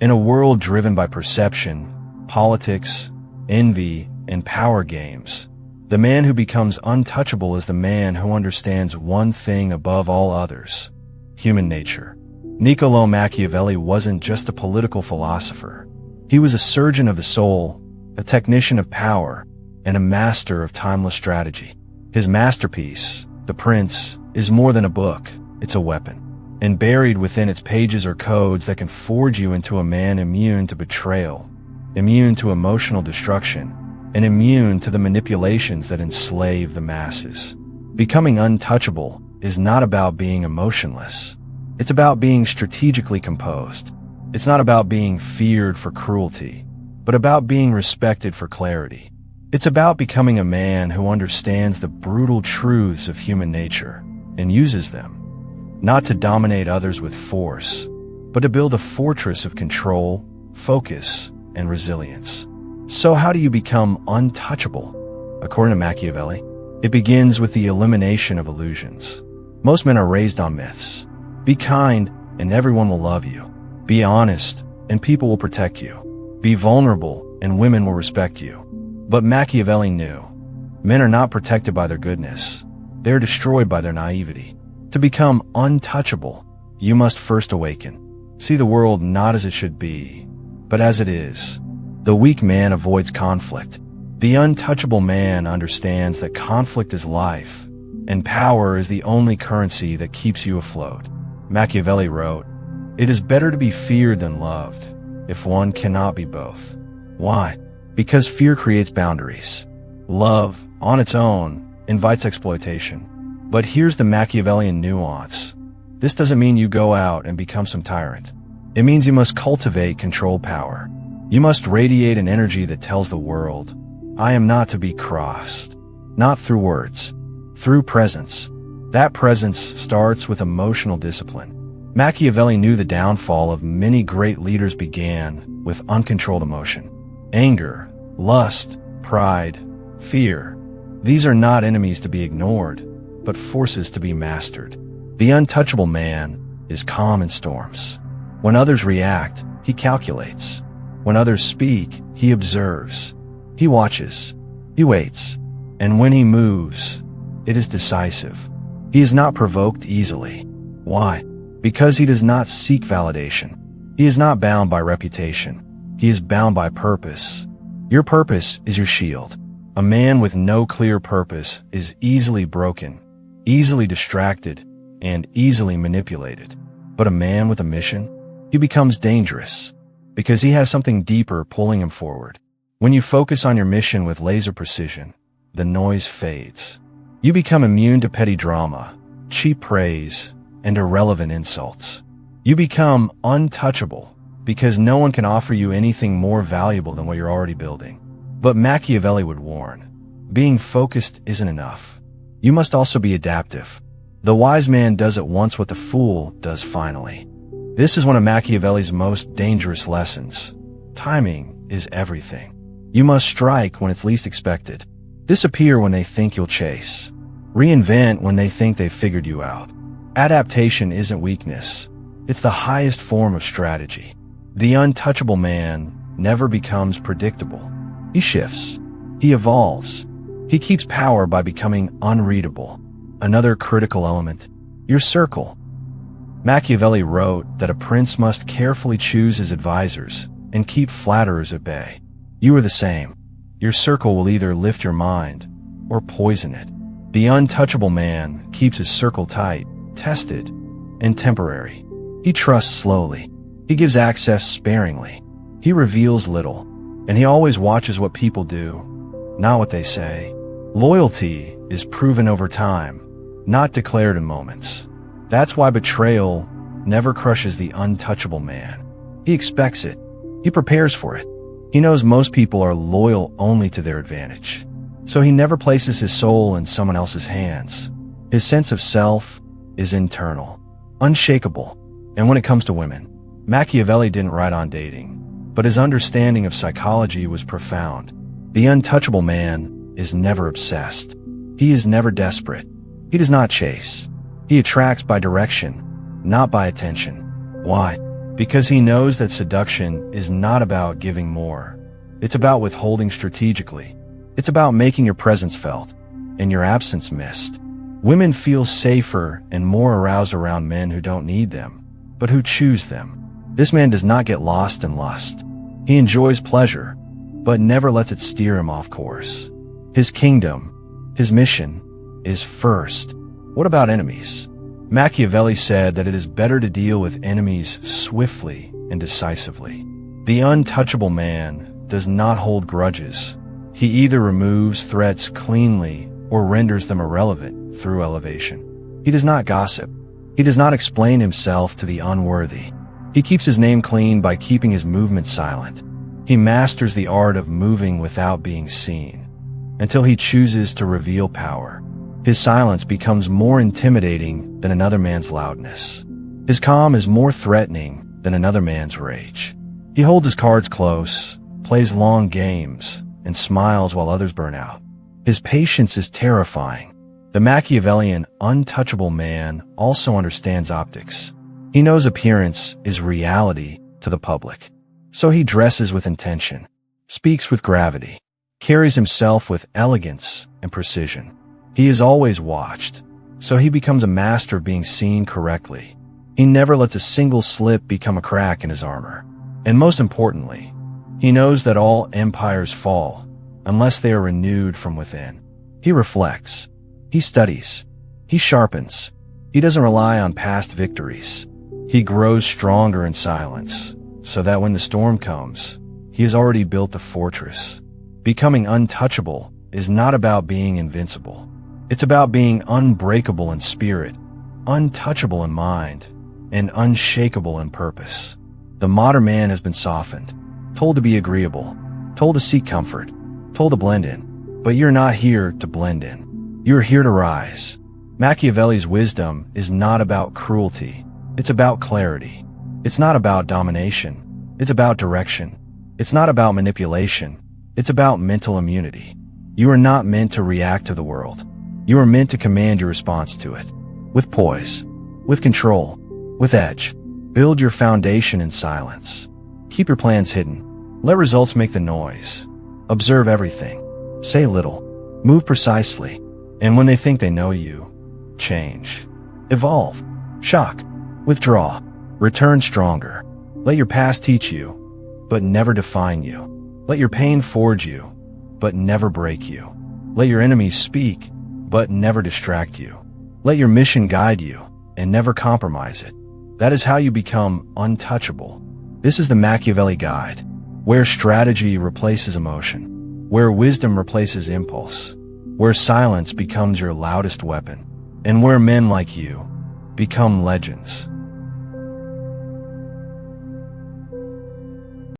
In a world driven by perception, politics, envy, and power games, the man who becomes untouchable is the man who understands one thing above all others: human nature. Niccolò Machiavelli wasn't just a political philosopher. He was a surgeon of the soul, a technician of power, and a master of timeless strategy. His masterpiece, The Prince, is more than a book, it's a weapon. And buried within its pages are codes that can forge you into a man immune to betrayal, immune to emotional destruction, and immune to the manipulations that enslave the masses. Becoming untouchable is not about being emotionless. It's about being strategically composed. It's not about being feared for cruelty, but about being respected for clarity. It's about becoming a man who understands the brutal truths of human nature and uses them, not to dominate others with force, but to build a fortress of control, focus, and resilience. So how do you become untouchable? According to Machiavelli, it begins with the elimination of illusions. Most men are raised on myths. Be kind, and everyone will love you. Be honest, and people will protect you. Be vulnerable, and women will respect you. But Machiavelli knew, men are not protected by their goodness. They are destroyed by their naivety. To become untouchable, you must first awaken. See the world not as it should be, but as it is. The weak man avoids conflict. The untouchable man understands that conflict is life, and power is the only currency that keeps you afloat. Machiavelli wrote, "It is better to be feared than loved, if one cannot be both." Why? Because fear creates boundaries. Love, on its own, invites exploitation. But here's the Machiavellian nuance. This doesn't mean you go out and become some tyrant. It means you must cultivate controlled power. You must radiate an energy that tells the world, I am not to be crossed. Not through words, through presence. That presence starts with emotional discipline. Machiavelli knew the downfall of many great leaders began with uncontrolled emotion. Anger, lust, pride, fear. These are not enemies to be ignored, but forces to be mastered. The untouchable man is calm in storms. When others react, he calculates. When others speak, he observes. He watches. He waits. And when he moves, it is decisive. He is not provoked easily. Why? Because he does not seek validation. He is not bound by reputation. He is bound by purpose. Your purpose is your shield. A man with no clear purpose is easily broken, easily distracted, and easily manipulated. But a man with a mission, he becomes dangerous because he has something deeper pulling him forward. When you focus on your mission with laser precision, the noise fades. You become immune to petty drama, cheap praise, and irrelevant insults. You become untouchable because no one can offer you anything more valuable than what you're already building. But Machiavelli would warn, being focused isn't enough. You must also be adaptive. The wise man does at once what the fool does finally. This is one of Machiavelli's most dangerous lessons. Timing is everything. You must strike when it's least expected. Disappear when they think you'll chase. Reinvent when they think they've figured you out. Adaptation isn't weakness. It's the highest form of strategy. The untouchable man never becomes predictable. He shifts. He evolves. He keeps power by becoming unreadable. Another critical element, your circle. Machiavelli wrote that a prince must carefully choose his advisors and keep flatterers at bay. You are the same. Your circle will either lift your mind or poison it. The untouchable man keeps his circle tight, tested, and temporary. He trusts slowly. He gives access sparingly. He reveals little, and he always watches what people do, not what they say. Loyalty is proven over time, not declared in moments. That's why betrayal never crushes the untouchable man. He expects it. He prepares for it. He knows most people are loyal only to their advantage. So he never places his soul in someone else's hands. His sense of self is internal, unshakable. And when it comes to women, Machiavelli didn't write on dating, but his understanding of psychology was profound. The untouchable man is never obsessed. He is never desperate. He does not chase. He attracts by direction, not by attention. Why? because he knows that seduction is not about giving more. It's about withholding strategically. It's about making your presence felt and your absence missed. Women feel safer and more aroused around men who don't need them, but who choose them. This man does not get lost in lust. He enjoys pleasure, but never lets it steer him off course. His kingdom, his mission, is first. What about enemies? Machiavelli said that it is better to deal with enemies swiftly and decisively. The untouchable man does not hold grudges. He either removes threats cleanly or renders them irrelevant through elevation. He does not gossip. He does not explain himself to the unworthy. He keeps his name clean by keeping his movement silent. He masters the art of moving without being seen, until he chooses to reveal power. His silence becomes more intimidating than another man's loudness. His calm is more threatening than another man's rage. He holds his cards close, plays long games, and smiles while others burn out. His patience is terrifying. The Machiavellian, untouchable man also understands optics. He knows appearance is reality to the public. So he dresses with intention, speaks with gravity, carries himself with elegance and precision. He is always watched, so he becomes a master of being seen correctly. He never lets a single slip become a crack in his armor. And most importantly, he knows that all empires fall unless they are renewed from within. He reflects. He studies. He sharpens. He doesn't rely on past victories. He grows stronger in silence, so that when the storm comes, he has already built the fortress. Becoming untouchable is not about being invincible. It's about being unbreakable in spirit, untouchable in mind, and unshakable in purpose. The modern man has been softened, told to be agreeable, told to seek comfort, told to blend in. But you're not here to blend in. You're here to rise. Machiavelli's wisdom is not about cruelty. It's about clarity. It's not about domination. It's about direction. It's not about manipulation. It's about mental immunity. You are not meant to react to the world. You are meant to command your response to it. With poise, with control, with edge. Build your foundation in silence. Keep your plans hidden. Let results make the noise. Observe everything. Say little. Move precisely. And when they think they know you, change. Evolve. Shock. Withdraw. Return stronger. Let your past teach you, but never define you. Let your pain forge you, but never break you. Let your enemies speak, but never distract you. Let your mission guide you, and never compromise it. That is how you become untouchable. This is the Machiavelli Guide, where strategy replaces emotion, where wisdom replaces impulse, where silence becomes your loudest weapon, and where men like you become legends.